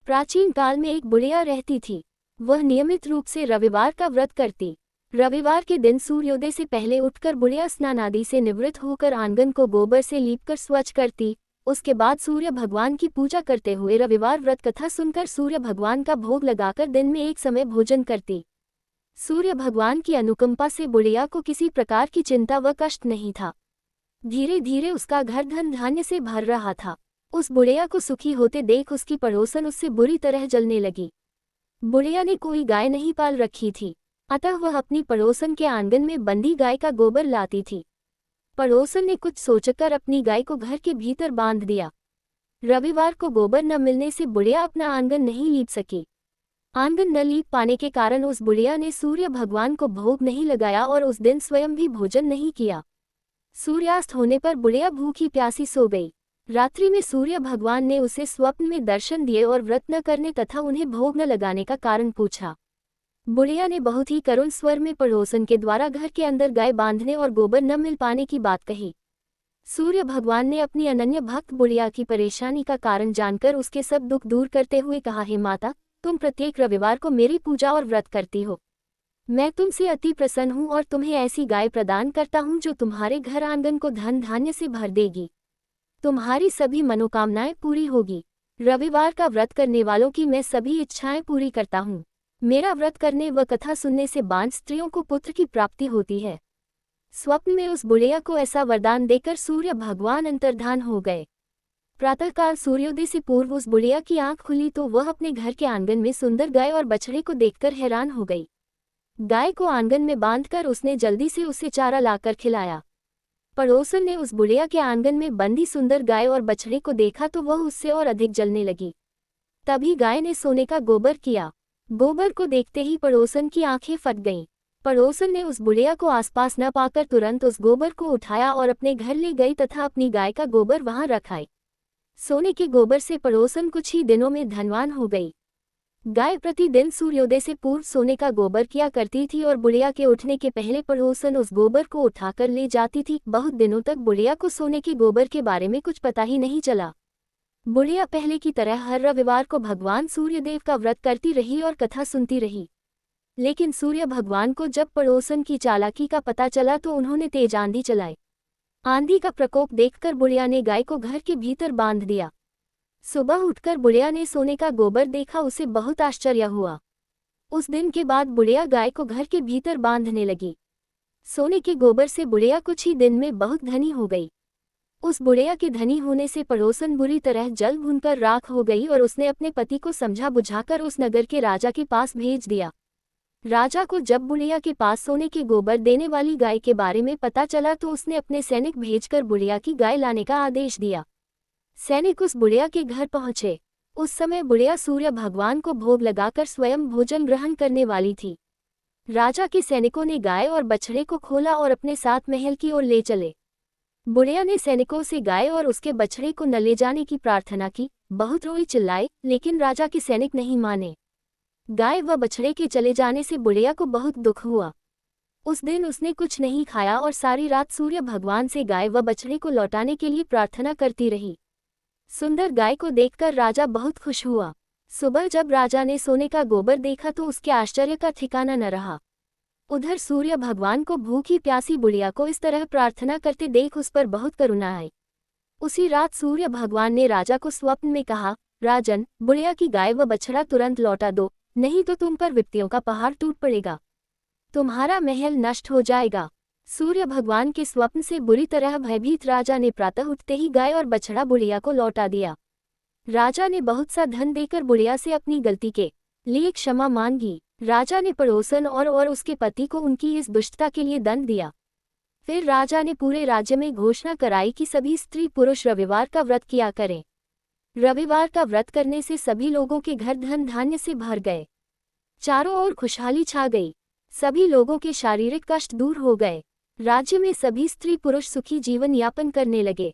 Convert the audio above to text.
प्राचीन काल में एक बुढ़िया रहती थी। वह नियमित रूप से रविवार का व्रत करती। रविवार के दिन सूर्योदय से पहले उठकर बुढ़िया स्नान आदि से निवृत्त होकर आंगन को गोबर से लीपकर स्वच्छ करती। उसके बाद सूर्य भगवान की पूजा करते हुए रविवार व्रत कथा सुनकर सूर्य भगवान का भोग लगाकर दिन में एक समय भोजन करती। सूर्य भगवान की अनुकंपा से बुढ़िया को किसी प्रकार की चिंता व कष्ट नहीं था। धीरे धीरे उसका घर धन धान्य से भर रहा था। उस बुढ़िया को सुखी होते देख उसकी पड़ोसन उससे बुरी तरह जलने लगी। बुढ़िया ने कोई गाय नहीं पाल रखी थी, अतः वह अपनी पड़ोसन के आंगन में बंधी गाय का गोबर लाती थी। पड़ोसन ने कुछ सोचकर अपनी गाय को घर के भीतर बांध दिया। रविवार को गोबर न मिलने से बुढ़िया अपना आंगन नहीं लीप सकी। आंगन न लीप पाने के कारण उस बुढ़िया ने सूर्य भगवान को भोग नहीं लगाया और उस दिन स्वयं भी भोजन नहीं किया। सूर्यास्त होने पर बुढ़िया भूखी प्यासी सो गई। रात्रि में सूर्य भगवान ने उसे स्वप्न में दर्शन दिए और व्रत न करने तथा उन्हें भोग न लगाने का कारण पूछा। बुढ़िया ने बहुत ही करुण स्वर में पड़ोसन के द्वारा घर के अंदर गाय बांधने और गोबर न मिल पाने की बात कही। सूर्य भगवान ने अपनी अनन्य भक्त बुढ़िया की परेशानी का कारण जानकर उसके सब दुख दूर करते हुए कहा, हे माता, तुम प्रत्येक रविवार को मेरी पूजा और व्रत करती हो। मैं तुमसे अति प्रसन्न हूँ और तुम्हें ऐसी गाय प्रदान करता हूँ जो तुम्हारे घर आंगन को धन धान्य से भर देगी। तुम्हारी सभी मनोकामनाएं पूरी होगी। रविवार का व्रत करने वालों की मैं सभी इच्छाएं पूरी करता हूँ। मेरा व्रत करने व कथा सुनने से बांझ स्त्रियों को पुत्र की प्राप्ति होती है। स्वप्न में उस बुढ़िया को ऐसा वरदान देकर सूर्य भगवान अंतर्धान हो गए। प्रातःकाल सूर्योदय से पूर्व उस बुढ़िया की आंख खुली तो वह अपने घर के आंगन में सुंदर गाय और बछड़े को देखकर हैरान हो गई। गाय को आंगन में बांधकर उसने जल्दी से उसे चारा लाकर खिलाया। पड़ोसन ने उस बुढ़िया के आंगन में बंधी सुंदर गाय और बछड़े को देखा तो वह उससे और अधिक जलने लगी। तभी गाय ने सोने का गोबर किया। गोबर को देखते ही पड़ोसन की आंखें फट गईं। पड़ोसन ने उस बुढ़िया को आसपास न पाकर तुरंत उस गोबर को उठाया और अपने घर ले गई तथा अपनी गाय का गोबर वहां रखाई। सोने के गोबर से पड़ोसन कुछ ही दिनों में धनवान हो गई। गाय प्रतिदिन सूर्योदय से पूर्व सोने का गोबर किया करती थी और बुढ़िया के उठने के पहले पड़ोसन उस गोबर को उठाकर ले जाती थी। बहुत दिनों तक बुढ़िया को सोने के गोबर के बारे में कुछ पता ही नहीं चला। बुढ़िया पहले की तरह हर रविवार को भगवान सूर्यदेव का व्रत करती रही और कथा सुनती रही। लेकिन सूर्य भगवान को जब पड़ोसन की चालाकी का पता चला तो उन्होंने तेज आंधी चलाई। आंधी का प्रकोप देखकर बुढ़िया ने गाय को घर के भीतर बांध दिया। सुबह उठकर बुढ़िया ने सोने का गोबर देखा, उसे बहुत आश्चर्य हुआ। उस दिन के बाद बुढ़िया गाय को घर के भीतर बांधने लगी। सोने के गोबर से बुढ़िया कुछ ही दिन में बहुत धनी हो गई। उस बुढ़िया के धनी होने से पड़ोसन बुरी तरह जल भूनकर राख हो गई और उसने अपने पति को समझा बुझाकर उस नगर के राजा के पास भेज दिया। राजा को जब बुढ़िया के पास सोने के गोबर देने वाली गाय के बारे में पता चला तो उसने अपने सैनिक भेजकर बुढ़िया की गाय लाने का आदेश दिया। सैनिक उस बुढ़िया के घर पहुंचे। उस समय बुढ़िया सूर्य भगवान को भोग लगाकर स्वयं भोजन ग्रहण करने वाली थी। राजा के सैनिकों ने गाय और बछड़े को खोला और अपने साथ महल की ओर ले चले। बुढ़िया ने सैनिकों से गाय और उसके बछड़े को न ले जाने की प्रार्थना की। बहुत रोई चिल्लाए, लेकिन राजा के सैनिक नहीं माने। गाय व बछड़े के चले जाने से बुढ़िया को बहुत दुख हुआ। उस दिन उसने कुछ नहीं खाया और सारी रात सूर्य भगवान से गाय व बछड़े को लौटाने के लिए प्रार्थना करती रही। सुंदर गाय को देखकर राजा बहुत खुश हुआ। सुबह जब राजा ने सोने का गोबर देखा तो उसके आश्चर्य का ठिकाना न रहा। उधर सूर्य भगवान को भूखी प्यासी बुढ़िया को इस तरह प्रार्थना करते देख उस पर बहुत करुणा आई। उसी रात सूर्य भगवान ने राजा को स्वप्न में कहा, राजन, बुढ़िया की गाय व बछड़ा तुरंत लौटा दो, नहीं तो तुम पर विपत्तियों का पहाड़ टूट पड़ेगा, तुम्हारा महल नष्ट हो जाएगा। सूर्य भगवान के स्वप्न से बुरी तरह भयभीत राजा ने प्रातः उठते ही गाय और बछड़ा बुढ़िया को लौटा दिया। राजा ने बहुत सा धन देकर बुढ़िया से अपनी गलती के लिए क्षमा मांगी। राजा ने पड़ोसन और उसके पति को उनकी इस दुष्टता के लिए दंड दिया। फिर राजा ने पूरे राज्य में घोषणा कराई कि सभी स्त्री पुरुष रविवार का व्रत किया करें। रविवार का व्रत करने से सभी लोगों के घर धन धान्य से भर गए। चारों ओर खुशहाली छा गई। सभी लोगों के शारीरिक कष्ट दूर हो गए। राज्य में सभी स्त्री पुरुष सुखी जीवन यापन करने लगे।